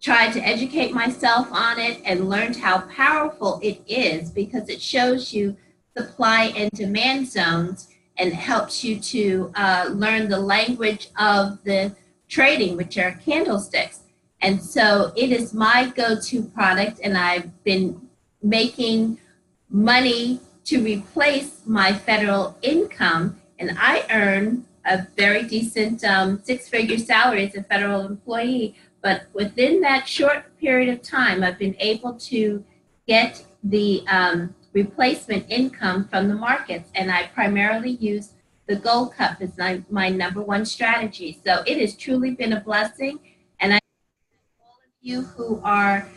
tried to educate myself on it and learned how powerful it is, because it shows you supply and demand zones and helps you to learn the language of the trading, which are candlesticks. And so it is my go-to product, and I've been making money to replace my federal income, and I earn a very decent 6-figure salary as a federal employee. But within that short period of time, I've been able to get the replacement income from the markets, and I primarily use the Gold Cup as my number one strategy. So it has truly been a blessing, and I all of you who are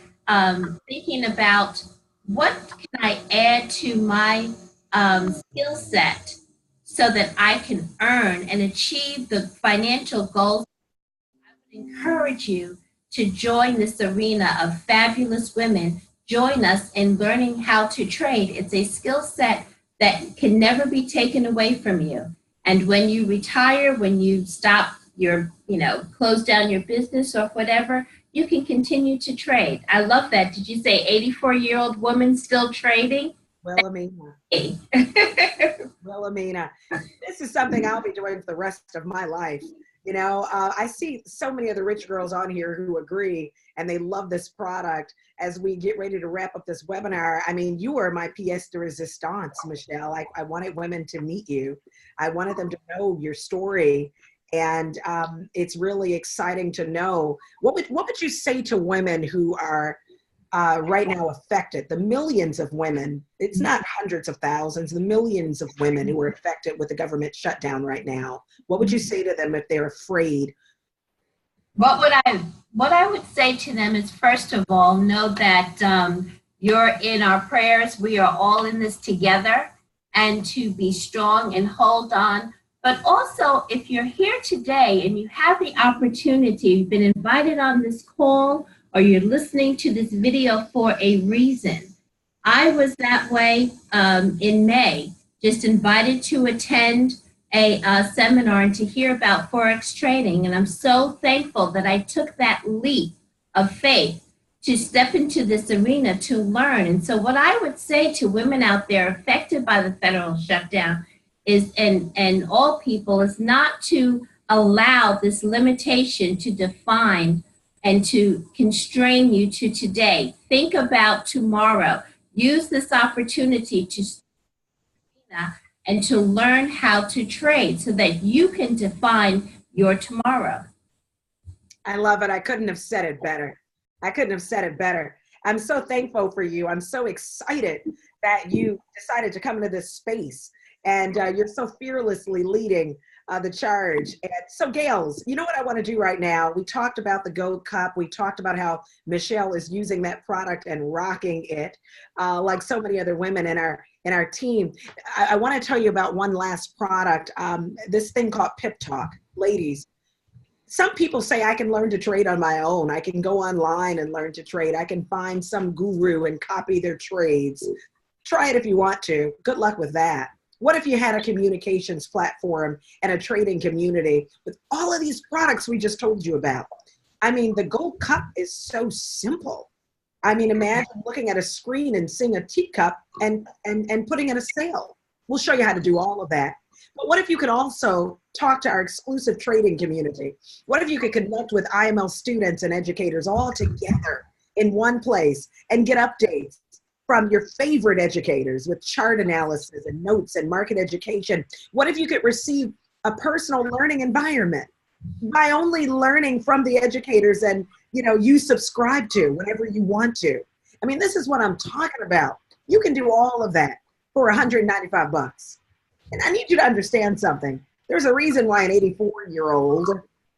thinking about what can I add to my skill set so that I can earn and achieve the financial goals, I would encourage you to join this arena of fabulous women. Join us in learning how to trade. It's a skill set that can never be taken away from you. And when you retire, when you stop your, close down your business or whatever, you can continue to trade. I love that. Did you say 84-year-old woman still trading? Wilhelmina. Wilhelmina. This is something I'll be doing for the rest of my life. I see so many of the rich girls on here who agree and they love this product. As we get ready to wrap up this webinar, I mean, you are my pièce de résistance, Michelle. I wanted women to meet you. I wanted them to know your story. And it's really exciting to know. What would you say to women who are right now affected, the millions of women, it's not hundreds of thousands, the millions of women who are affected with the government shutdown right now? What would you say to them if they're afraid? What I would say to them is, first of all, know that you're in our prayers. We are all in this together, and to be strong and hold on. But also, if you're here today and you have the opportunity, you've been invited on this call, or you're listening to this video for a reason. I was that way in May, just invited to attend a seminar and to hear about forex trading. And I'm so thankful that I took that leap of faith to step into this arena to learn. And so what I would say to women out there affected by the federal shutdown is, and all people, is not to allow this limitation to define and to constrain you to today. Think about tomorrow. Use this opportunity to and to learn how to trade so that you can define your tomorrow. I love it. I couldn't have said it better. I'm so thankful for you. I'm so excited that you decided to come into this space And you're so fearlessly leading the charge. And so, Gales, you know what I want to do right now? We talked about the Gold Cup. We talked about how Michelle is using that product and rocking it, like so many other women in our team. I want to tell you about one last product, this thing called Pip Talk. Ladies, some people say I can learn to trade on my own. I can go online and learn to trade. I can find some guru and copy their trades. Try it if you want to. Good luck with that. What if you had a communications platform and a trading community with all of these products we just told you about? I mean, the Gold Cup is so simple. I mean, imagine looking at a screen and seeing a teacup and putting in a sale. We'll show you how to do all of that. But what if you could also talk to our exclusive trading community? What if you could connect with IML students and educators all together in one place and get updates from your favorite educators with chart analysis and notes and market education? What if you could receive a personal learning environment by only learning from the educators and you subscribe to whenever you want to? I mean, this is what I'm talking about. You can do all of that for $195. And I need you to understand something. There's a reason why an 84-year-old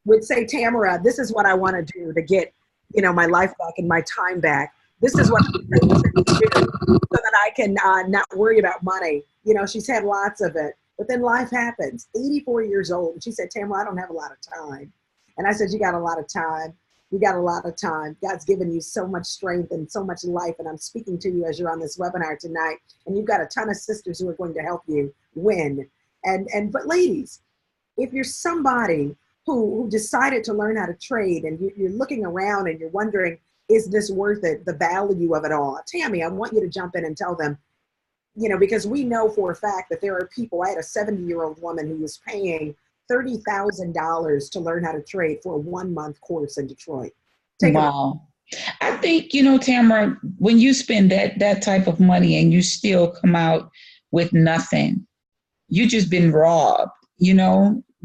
would say, Tamara, this is what I want to do to get my life back and my time back. This is what I'm going to do so that I can not worry about money. She's had lots of it, but then life happens. 84 years old. And she said, Tamara, I don't have a lot of time. And I said, you got a lot of time. You got a lot of time. God's given you so much strength and so much life. And I'm speaking to you as you're on this webinar tonight. And you've got a ton of sisters who are going to help you win. But ladies, if you're somebody who decided to learn how to trade and you're looking around and you're wondering, is this worth it, the value of it all? Tammy, I want you to jump in and tell them, because we know for a fact that there are people. I had a 70-year-old woman who was paying $30,000 to learn how to trade for a 1-month course in Detroit. Wow. I think, Tamara, when you spend that type of money and you still come out with nothing, you just been robbed,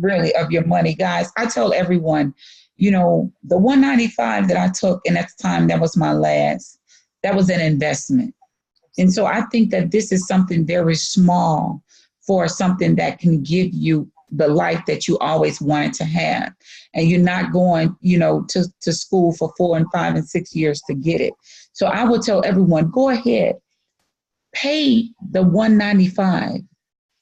really of your money. Guys, I tell everyone, the 195 that I took, and at the time that was my last, that was an investment. And so I think that this is something very small for something that can give you the life that you always wanted to have. And you're not going, to school for 4 and 5 and 6 years to get it. So I would tell everyone, go ahead, pay the 195,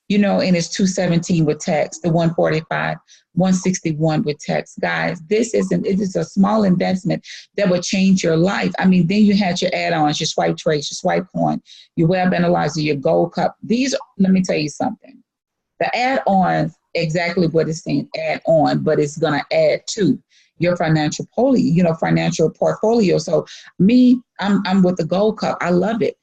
and it's 217 with tax, the 145, 161 with tax. Guys, it is a small investment that would change your life. I mean, then you had your add-ons, your swipe trades, your swipe coin, your web analyzer, your Gold Cup. Let me tell you something. The add-ons, exactly what it's saying, add on, but it's going to add to your financial portfolio. So me, I'm with the Gold Cup. I love it.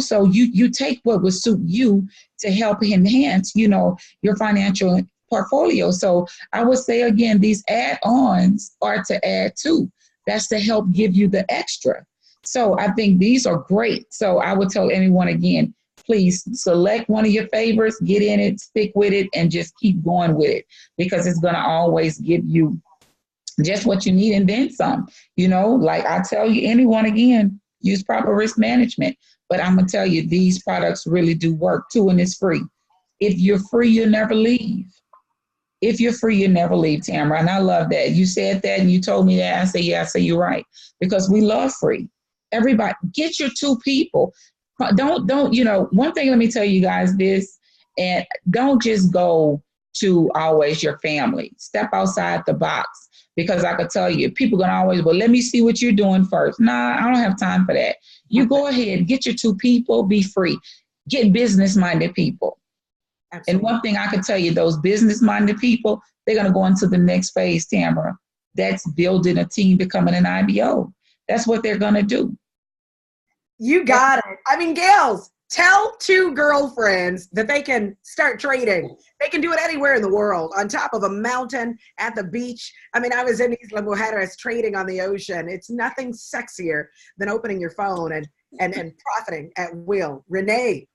So you take what would suit you to help enhance, your financial portfolio. So I would say again, these add-ons are to add to. That's to help give you the extra. So I think these are great. So I would tell anyone again, please select one of your favorites, get in it, stick with it, and just keep going with it, because it's going to always give you just what you need and then some. Like I tell you, anyone again, use proper risk management. But I'm going to tell you, these products really do work too, and it's free. If you're free, you'll never leave. If you're free, you never leave, Tamara. And I love that. You said that and you told me that. I say, yeah, I say you're right. Because we love free. Everybody, get your 2 people. Don't, one thing, let me tell you guys this, and don't just go to always your family. Step outside the box, because I could tell you, people going to always, well, let me see what you're doing first. Nah, I don't have time for that. You go ahead, get your 2 people, be free. Get business-minded people. Absolutely. And one thing I can tell you, those business-minded people, they're going to go into the next phase, Tamara. That's building a team, becoming an IBO. That's what they're going to do. You got it. I mean, Gales, tell 2 girlfriends that they can start trading. They can do it anywhere in the world, on top of a mountain, at the beach. I mean, I was in Isla Mujeres trading on the ocean. It's nothing sexier than opening your phone and profiting at will. Renee.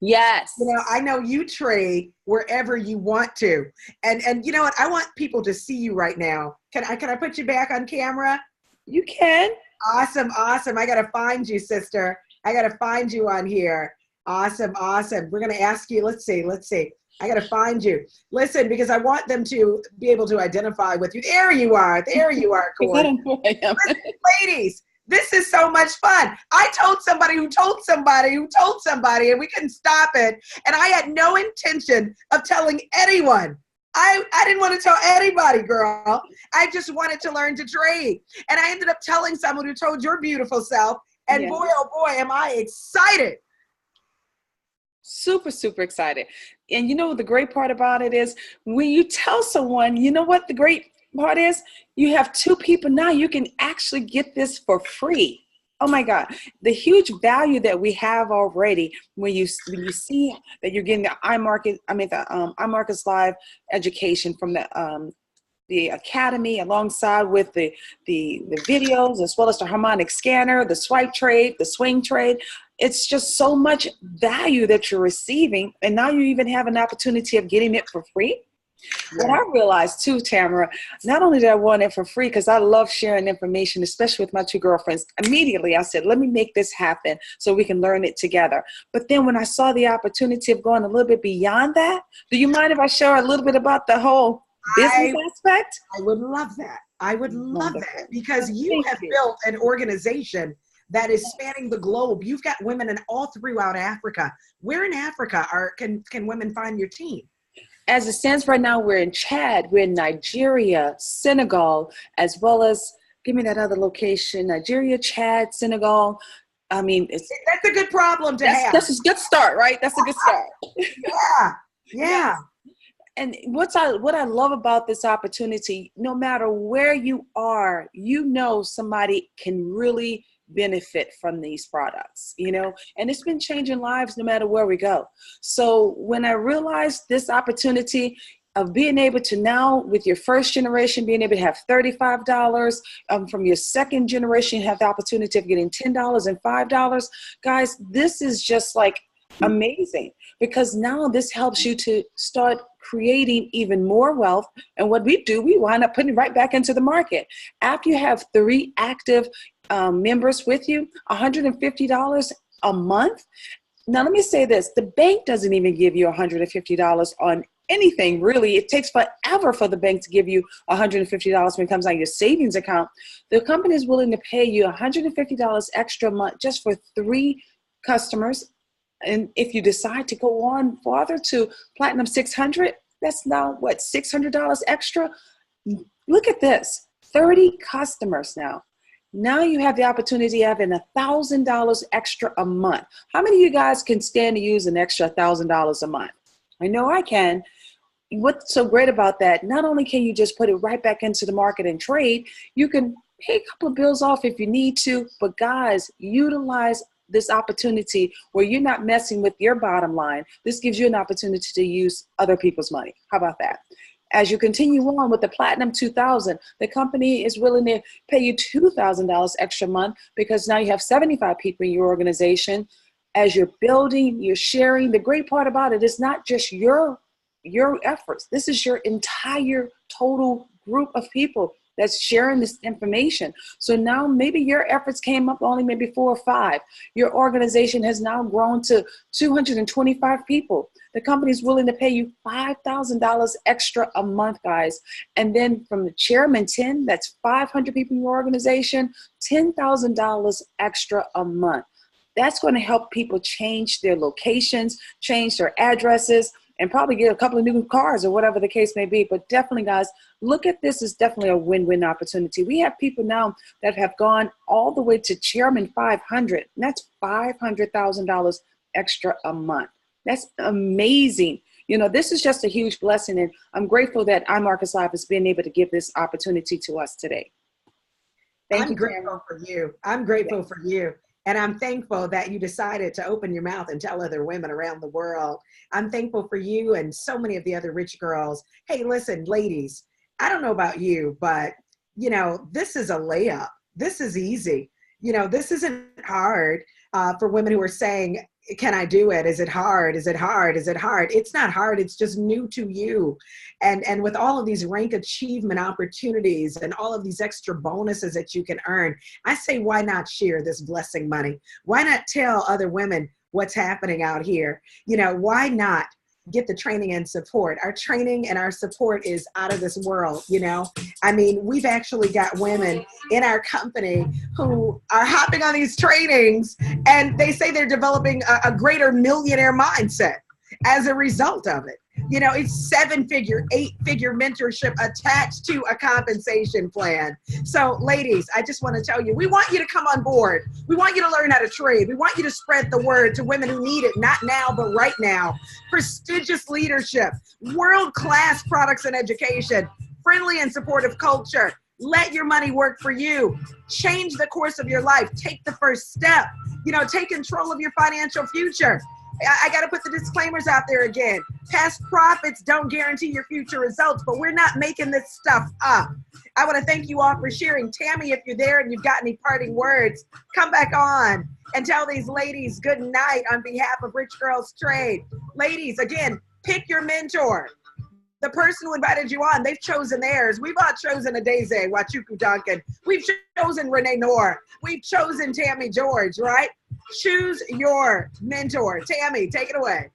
Yes. I know you trade wherever you want to. And you know what? I want people to see you right now. Can I put you back on camera? You can. Awesome. I got to find you, sister. I got to find you on here. Awesome, awesome. We're going to ask you, let's see. I got to find you. Listen, because I want them to be able to identify with you. There you are, Corey. I don't know who I am. Listen, ladies, this is so much fun. I told somebody who told somebody who told somebody, and we couldn't stop it. And I had no intention of telling anyone. I didn't want to tell anybody, girl. I just wanted to learn to trade. And I ended up telling someone who told your beautiful self. And Yeah. boy, oh boy, am I excited. Super, super excited. And you know what the great part about it is? When you tell someone, you know what the great part is? You have two people now, you can actually get this for free. Oh my God, the huge value that we have already when you see that you're getting the iMarkets Live education from the academy, alongside with the videos, as well as the harmonic scanner, the swipe trade, the swing trade. It's just so much value that you're receiving, and now you even have an opportunity of getting it for free. What I realized too, Tamara, not only did I want it for free, because I love sharing information, especially with my two girlfriends, immediately I said, let me make this happen so we can learn it together. But then when I saw the opportunity of going a little bit beyond that, do you mind if I share a little bit about the whole business aspect? I would love that. I would love Wonderful. that, because you Thank have you. built an organization that is spanning the globe. You've got women in all throughout Africa. Where in Africa can women find your team? As it stands right now, we're in Chad, we're in Nigeria, Senegal, as well as, give me that other location, Nigeria, Chad, Senegal. I mean, That's a good problem to have. that's a good start, right? That's a good start. Yeah. And what I love about this opportunity, no matter where you are, you know somebody can really benefit from these products, you know, and it's been changing lives no matter where we go. So when I realized this opportunity of being able to now, with your first generation, being able to have $35, from your second generation, you have the opportunity of getting $10 and $5, guys, this is just like amazing, because now this helps you to start creating even more wealth. And what we do, we wind up putting it right back into the market. After you have 3 active members with you, $150 a month. Now, let me say this. The bank doesn't even give you $150 on anything, really. It takes forever for the bank to give you $150 when it comes out of your savings account. The company is willing to pay you $150 extra a month just for 3 customers. And if you decide to go on farther to Platinum 600, that's now what, $600 extra? Look at this, 30 customers now. Now you have the opportunity of having $1,000 extra a month. How many of you guys can stand to use an extra $1,000 a month? I know I can. What's so great about that? Not only can you just put it right back into the market and trade, you can pay a couple of bills off if you need to, but guys, utilize this opportunity where you're not messing with your bottom line. This gives you an opportunity to use other people's money. How about that? As you continue on with the Platinum 2000, the company is willing to pay you $2,000 extra a month, because now you have 75 people in your organization. As you're building, you're sharing. The great part about it is not just your efforts. This is your entire total group of people that's sharing this information. So now maybe your efforts came up only maybe 4 or 5. Your organization has now grown to 225 people. The company is willing to pay you $5,000 extra a month, guys. And then from the chairman 10, that's 500 people in your organization, $10,000 extra a month. That's going to help people change their locations, change their addresses, and probably get a couple of new cars or whatever the case may be. But definitely, guys, look at this as definitely a win-win opportunity. We have people now that have gone all the way to Chairman 500, and that's $500,000 extra a month. That's amazing. You know, this is just a huge blessing, and I'm grateful that iMarkets Live has been able to give this opportunity to us today. I'm grateful for you. I'm grateful for you. And I'm thankful that you decided to open your mouth and tell other women around the world. I'm thankful for you and so many of the other rich girls. Hey, listen, ladies, I don't know about you, but, you know, this is a layup. This is easy. You know, this isn't hard for women who are saying, can I do it? Is it hard? Is it hard? Is it hard? It's not hard. It's just new to you. And with all of these rank achievement opportunities and all of these extra bonuses that you can earn, I say, why not share this blessing money? Why not tell other women what's happening out here. You know, why not get the training and support? Our training and our support is out of this world, you know? I mean, we've actually got women in our company who are hopping on these trainings, and they say they're developing a greater millionaire mindset as a result of it. You know, it's 7-figure, 8-figure mentorship attached to a compensation plan. So ladies, I just want to tell you, we want you to come on board. We want you to learn how to trade. We want you to spread the word to women who need it, not now, but right now. Prestigious leadership, world-class products and education, friendly and supportive culture. Let your money work for you. Change the course of your life. Take the first step. You know, take control of your financial future. I got to put the disclaimers out there again. Past profits don't guarantee your future results, but we're not making this stuff up. I want to thank you all for sharing. Tammy, if you're there and you've got any parting words, come back on and tell these ladies good night on behalf of Rich Girls Trade. Ladies, again, pick your mentor. The person who invited you on, they've chosen theirs. We've all chosen Adeze Wachuku Duncan. We've chosen Renee Noor. We've chosen Tammy George, right? Choose your mentor. Tammy, take it away.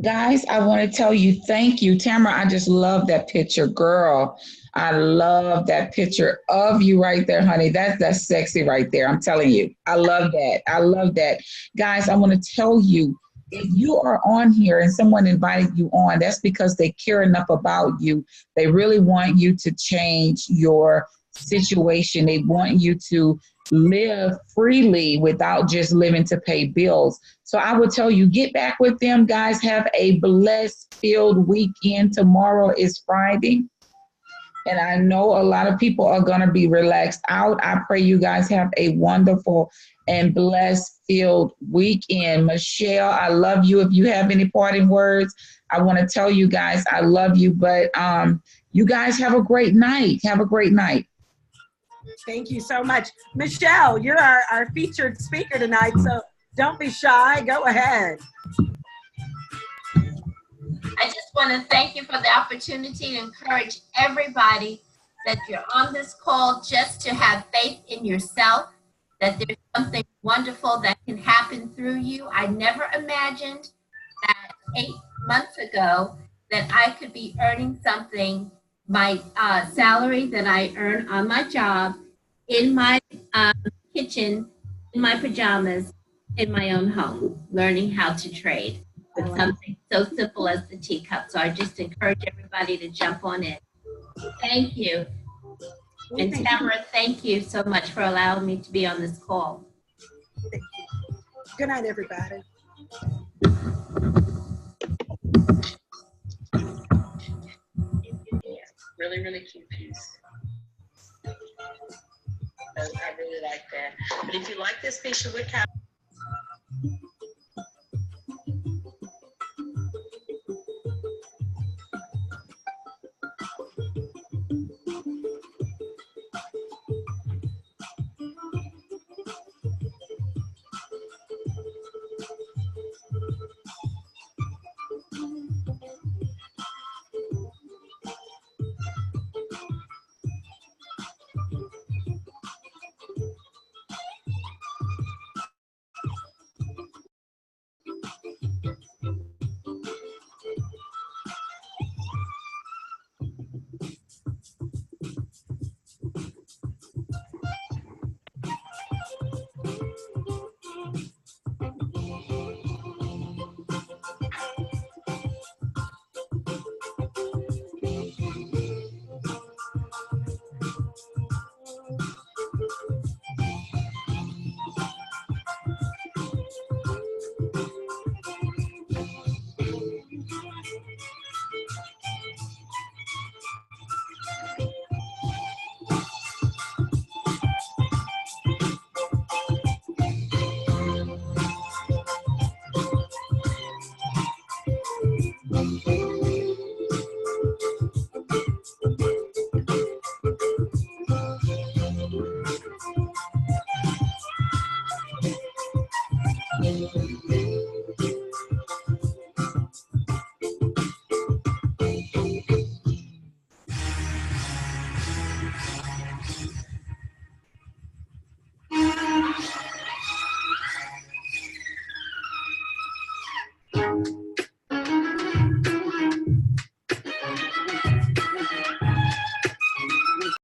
Guys, I want to tell you, thank you. Tamara, I just love that picture. Girl, I love that picture of you right there, honey. That's sexy right there. I'm telling you. I love that. I love that. Guys, I want to tell you, if you are on here and someone invited you on, that's because they care enough about you. They really want you to change your situation. They want you to live freely without just living to pay bills. So I would tell you, get back with them, guys. Have a blessed filled weekend. Tomorrow is Friday, and I know a lot of people are going to be relaxed out. I pray you guys have a wonderful and blessed filled weekend. Michelle, I love you. If you have any parting words, I want to tell you guys I love you, but you guys have a great night. Have a great night. Thank you so much. Michelle, you're our featured speaker tonight, so don't be shy. Go ahead. I just want to thank you for the opportunity to encourage everybody that you're on this call just to have faith in yourself, that there's something wonderful that can happen through you. I never imagined that 8 months ago that I could be earning something, my salary that I earn on my job, in my kitchen, in my pajamas, in my own home, learning how to trade with something so simple as the teacup. So I just encourage everybody to jump on it. Thank you. And Tamara, thank you so much for allowing me to be on this call. Good night, everybody. Really, really cute piece. I really like that. But if you like this piece, you would have